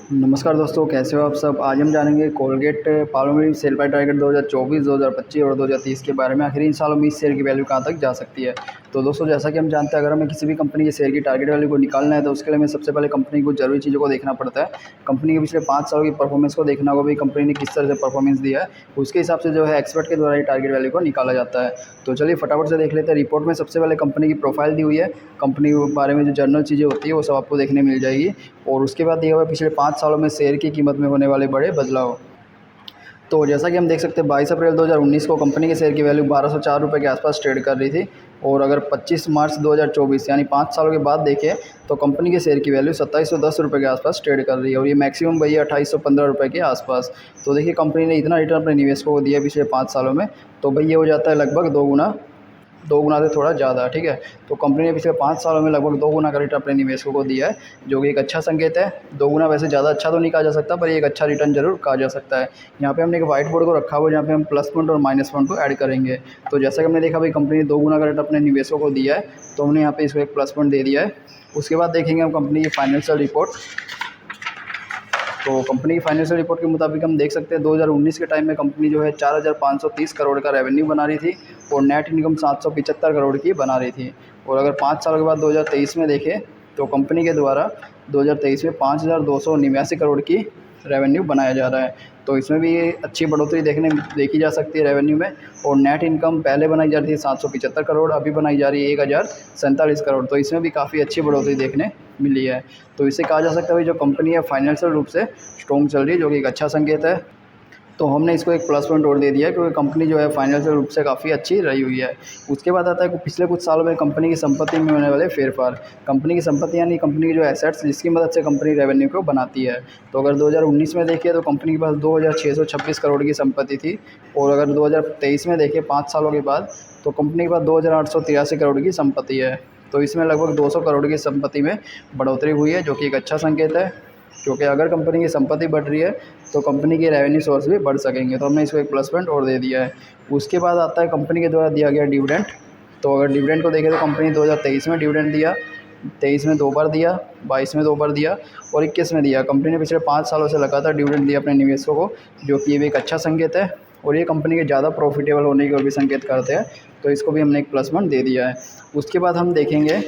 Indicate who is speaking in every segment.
Speaker 1: नमस्कार दोस्तों, कैसे हो आप सब। आज हम जानेंगे Colgate Palmolive cell bye target 2024, 2025 और 2030 के बारे में। आखिर इन सालों में इस शेयर की वैल्यू कहाँ तक जा सकती है। तो दोस्तों, जैसा कि हम जानते हैं, अगर हमें किसी भी कंपनी के शेयर की टारगेट वैल्यू को निकालना है तो उसके लिए हमें सबसे पहले कंपनी को जरूरी चीज़ों को देखना पड़ता है। कंपनी के पिछले 5 सालों की परफॉर्मेंस को देखना होगा, भाई कंपनी ने किस तरह से परफॉर्मेंस दिया है। उसके हिसाब से जो है एक्सपर्ट के द्वारा ये टारगेट वैल्यू को निकाला जाता है। तो चलिए फटाफट से देख लेते हैं। रिपोर्ट में सबसे पहले कंपनी की प्रोफाइल दी हुई है। कंपनी के बारे में जो जनरल चीज़ें होती है वो सब आपको देखने मिल जाएगी। और उसके बाद दिया हुआ है पिछले 5 सालों में शेयर की कीमत में होने वाले बड़े बदलाव। तो जैसा कि हम देख सकते हैं, 22 अप्रैल 2019 को कंपनी के शेयर की वैल्यू 1204 रुपये के आसपास ट्रेड कर रही थी। और अगर 25 मार्च 2024 यानी 5 सालों के बाद देखें तो कंपनी के शेयर की वैल्यू 2710 रुपये के आसपास ट्रेड कर रही है। और ये मैक्सिमम भैया 2815 रुपये के आसपास। तो देखिए, कंपनी ने इतना रिटर्न अपने निवेशकों को दिया पिछले 5 सालों में। तो भैया ये हो जाता है लगभग दो गुना से थोड़ा ज़्यादा। ठीक है, तो कंपनी ने पिछले 5 सालों में लगभग 2 गुना का रिटर्न अपने निवेशकों को दिया है, जो कि एक अच्छा संकेत है। 2 गुना वैसे ज़्यादा अच्छा तो नहीं कहा जा सकता, पर ये एक अच्छा रिटर्न जरूर कहा जा सकता है। यहाँ पे हमने एक व्हाइट बोर्ड को रखा हुआ है, जहाँ पे हम प्लस पॉइंट और माइनस पॉइंट को ऐड करेंगे। तो जैसा कि हमने देखा भाई, कंपनी ने 2 गुना का रिटर्न अपने निवेशकों को दिया है, तो हमने यहाँ पे इसको एक प्लस पॉइंट दे दिया है। उसके बाद देखेंगे हम कंपनी की फाइनेंशियल रिपोर्ट। तो कंपनी की फाइनेंशियल रिपोर्ट के मुताबिक हम देख सकते हैं 2019 के टाइम में कंपनी जो है 4530 करोड़ का रेवेन्यू बना रही थी और नेट इनकम 775 करोड़ की बना रही थी। और अगर 5 सालों के बाद 2023 में देखें तो कंपनी के द्वारा 2023 में 5289 करोड़ की रेवेन्यू बनाया जा रहा है। तो इसमें भी अच्छी बढ़ोतरी देखी जा सकती है रेवेन्यू में। और नेट इनकम पहले बनाई जा रही थी 775 करोड़, अभी बनाई जा रही है 1047 करोड़। तो इसमें भी काफ़ी अच्छी बढ़ोतरी देखने मिली है। तो इसे कहा जा सकता है भाई, जो कंपनी है फाइनेंशियल रूप से स्ट्रॉन्ग चल रही है, जो कि एक अच्छा संकेत है। तो हमने इसको एक प्लस पॉइंट और दे दिया है, क्योंकि कंपनी जो है फाइनेंशियल रूप से काफ़ी अच्छी रही हुई है। उसके बाद आता है कि पिछले कुछ सालों में कंपनी की संपत्ति में होने वाले फेरफार। कंपनी की संपत्ति यानी कंपनी की जो एसेट्स, जिसकी मदद से कंपनी रेवेन्यू को बनाती है। तो अगर 2019 में देखिए तो कंपनी के पास 2626 करोड़ की संपत्ति थी। और अगर 2023 में देखें 5 सालों के बाद, तो कंपनी के पास 2883 करोड़ की संपत्ति है। तो इसमें लगभग 200 करोड़ की संपत्ति में बढ़ोतरी हुई है, जो कि एक अच्छा संकेत है। क्योंकि अगर कंपनी की संपत्ति बढ़ रही है तो कंपनी के रेवेन्यू सोर्स भी बढ़ सकेंगे। तो हमने इसको एक प्लस पॉइंट और दे दिया है। उसके बाद आता है कंपनी के द्वारा दिया गया डिविडेंड। तो अगर डिविडेंड को देखें तो कंपनी 2023 में डिविडेंड दिया, 23 में 2 बार दिया, 22 में 2 बार दिया और 21 में दिया। कंपनी ने पिछले 5 सालों से लगातार डिविडेंड दिया अपने निवेशकों को, जो कि ये भी एक अच्छा संकेत है। और ये कंपनी के ज़्यादा प्रॉफिटेबल होने की ओर भी संकेत करते हैं। तो इसको भी हमने एक प्लस पॉइंट दे दिया है। उसके बाद हम देखेंगे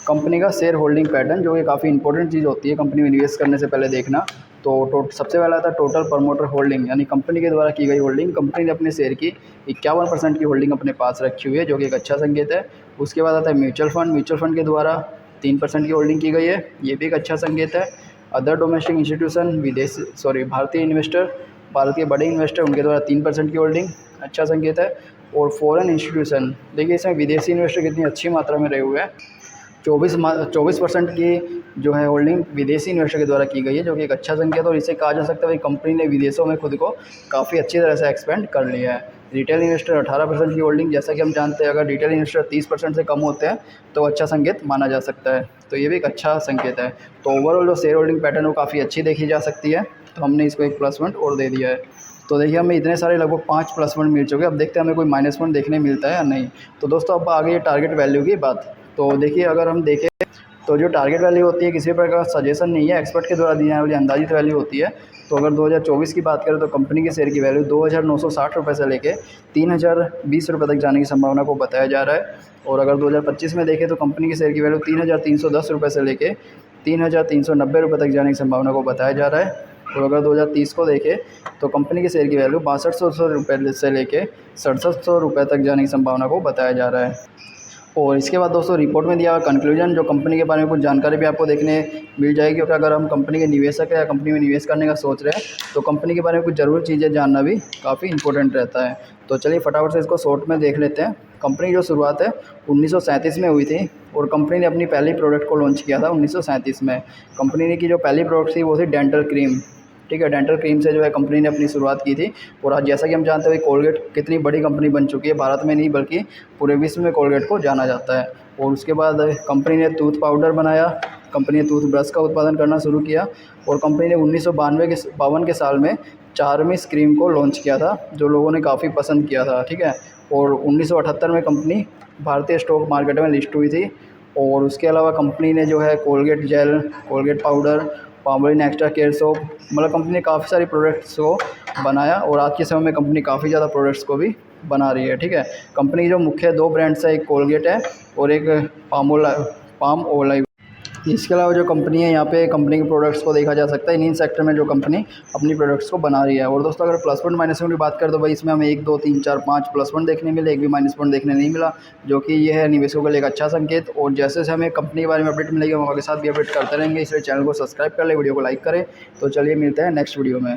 Speaker 1: कंपनी का शेयर होल्डिंग पैटर्न, जो कि काफ़ी इंपॉर्टेंट चीज़ होती है कंपनी में निवेश करने से पहले देखना। तो सबसे पहला था टोटल प्रमोटर होल्डिंग, यानी कंपनी के द्वारा की गई होल्डिंग। कंपनी ने अपने शेयर की 51% की होल्डिंग अपने पास रखी हुई है, जो कि एक अच्छा संकेत है। उसके बाद आता है म्यूचुअल फंड। म्यूचुअल फंड के द्वारा 3% की होल्डिंग की गई है, ये भी एक अच्छा संकेत है। अदर डोमेस्टिक इंस्टीट्यूशन, भारतीय इन्वेस्टर, भारत के बड़े इन्वेस्टर, उनके द्वारा 3% की होल्डिंग, अच्छा संकेत है। और फॉरेन इंस्टीट्यूशन, देखिए इसमें विदेशी इन्वेस्टर कितनी अच्छी मात्रा में रहे हुए हैं। 24% की जो है होल्डिंग विदेशी इन्वेस्टर के द्वारा की गई है, जो कि एक अच्छा संकेत है। और इसे कहा जा सकता है कि कंपनी ने विदेशों में खुद को काफ़ी अच्छी तरह से एक्सपेंड कर लिया है। रिटेल इन्वेस्टर 18% की होल्डिंग, जैसा कि हम जानते हैं अगर रिटेल इन्वेस्टर 30% से कम होते हैं तो अच्छा संकेत माना जा सकता है। तो ये भी एक अच्छा संकेत है। तो ओवरऑल जो शेयर होल्डिंग पैटर्न वो काफ़ी अच्छी देखी जा सकती है। तो हमने इसको एक प्लस पॉइंट और दे दिया है। तो देखिए, हमें इतने सारे लगभग 5 प्लस पॉइंट मिल चुके हैं। अब देखते हैं हमें कोई माइनस पॉइंट देखने मिलता है या नहीं। तो दोस्तों, अब आगे ये टारगेट वैल्यू की बात। तो देखिए, अगर हम देखें तो जो टारगेट वैल्यू होती है किसी प्रकार का सजेशन नहीं है, एक्सपर्ट के द्वारा दी जाने वाली अंदाजित वैल्यू होती है। तो अगर 2024 की बात करें तो कंपनी के शेयर की वैल्यू 2960 रुपये से लेके 3020 रुपये तक जाने की संभावना को बताया जा रहा है। और अगर 2025 में देखें तो कंपनी के शेयर की वैल्यू 3310 रुपये से लेके 3390 रुपये तक जाने की संभावना को बताया जा रहा है। और अगर 2030 को देखें तो कंपनी के शेयर की वैल्यू 6200 रुपये से लेके 6700 रुपये तक जाने की संभावना को बताया जा रहा है। और इसके बाद दोस्तों, रिपोर्ट में दिया हुआ कंक्लूजन, जो कंपनी के बारे में कुछ जानकारी भी आपको देखने मिल जाएगी। क्योंकि अगर हम कंपनी के निवेशक हैं या कंपनी में निवेश करने का सोच रहे हैं तो कंपनी के बारे में कुछ ज़रूरी चीज़ें जानना भी काफ़ी इंपॉर्टेंट रहता है। तो चलिए फटाफट से इसको शॉर्ट में देख लेते हैं। कंपनी की जो शुरुआत है 1937 में हुई थी और कंपनी ने अपनी पहली प्रोडक्ट को लॉन्च किया था 1937 में। कंपनी ने की जो पहली प्रोडक्ट थी वो थी डेंटल क्रीम। ठीक है, डेंटल क्रीम से जो है कंपनी ने अपनी शुरुआत की थी। और आज जैसा कि हम जानते हैं कोलगेट कितनी बड़ी कंपनी बन चुकी है, भारत में नहीं बल्कि पूरे विश्व में कोलगेट को जाना जाता है। और उसके बाद कंपनी ने टूथ पाउडर बनाया, कंपनी ने टूथ ब्रश का उत्पादन करना शुरू किया। और कंपनी ने 1952 के साल में चार्मिस क्रीम को लॉन्च किया था, जो लोगों ने काफ़ी पसंद किया था। ठीक है, और 1978 में कंपनी भारतीय स्टॉक मार्केट में लिस्ट हुई थी। और उसके अलावा कंपनी ने जो है Colgate gel, Colgate powder, Palmolive extra care soap, मतलब कंपनी ने काफ़ी सारी प्रोडक्ट्स को बनाया और आज के समय में कंपनी काफ़ी ज़्यादा प्रोडक्ट्स को भी बना रही है। ठीक है, कंपनी की जो मुख्य 2 ब्रांड्स है, एक कोलगेट है और एक पाम ओलिव। इसके अलावा जो कंपनी है, यहाँ पे कंपनी के प्रोडक्ट्स को देखा जा सकता है इन सेक्टर में जो कंपनी अपनी प्रोडक्ट्स को बना रही है। और दोस्तों अगर प्लस पॉइंट माइनस पॉइंट की बात करें तो भाई इसमें हमें 1 2 3 4 5 प्लस पॉइंट देखने मिले, एक भी माइनस पॉइंट देखने नहीं मिला, जो कि ये है निवेशकों के लिए एक अच्छा संकेत। और जैसे जैसे हमें कंपनी के बारे में अपडेट मिलेगी हम आपके साथ भी अपडेट करते रहेंगे, इसलिए चैनल को सब्सक्राइब कर ले, वीडियो को लाइक करें। तो चलिए मिलते हैं नेक्स्ट वीडियो में।